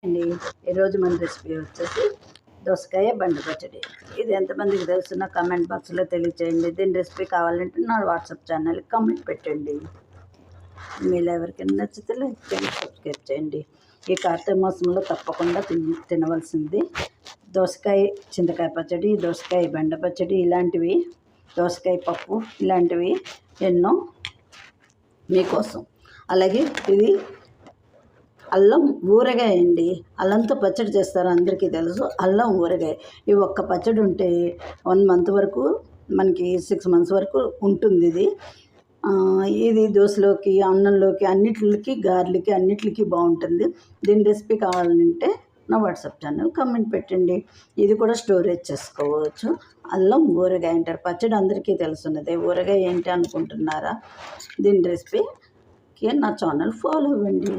అండి ఈరోజు మన రెసిపీ వచ్చేసి దోసకాయ బండి పచ్చడి. ఇది ఎంతమందికి తెలుసున్న కామెంట్ బాక్స్లో తెలియచేయండి. దీని రెసిపీ కావాలంటే నా వాట్సాప్ ఛానల్కి కామెంట్ పెట్టండి. మీలో ఎవరికైనా నచ్చితే లైక్ చేయండి, సబ్స్క్రైబ్ చేయండి. ఈ కార్తీక మాసంలో తప్పకుండా తినవలసింది దోసకాయ చింతకాయ పచ్చడి, దోసకాయ బండ పచ్చడి, ఇలాంటివి దోసకాయ పప్పు, ఇలాంటివి ఎన్నో మీకోసం. అలాగే ఇది అల్లం ఊరగాయ అండి. అల్లంతో పచ్చడి చేస్తారు, అందరికీ తెలుసు. అల్లం ఊరగాయ ఈ ఒక్క పచ్చడి ఉంటే 1 మంత్ వరకు, మనకి 6 మంత్స్ వరకు ఉంటుంది. ఇది దోశలోకి, అన్నంలోకి, అన్నిటికి, గార్లకి, అన్నిటికి బాగుంటుంది. దీని రెసిపీ కావాలంటే నా వాట్సాప్ ఛానల్ కామెంట్ పెట్టండి. ఇది కూడా స్టోరేజ్ చేసుకోవచ్చు. అల్లం ఊరగాయ అంటారు. పచ్చడి అందరికీ తెలుసున్నదే. ఊరగాయ ఏంటి అనుకుంటున్నారా? దీని రెసిపీకి నా ఛానల్ ఫాలో అవ్వండి.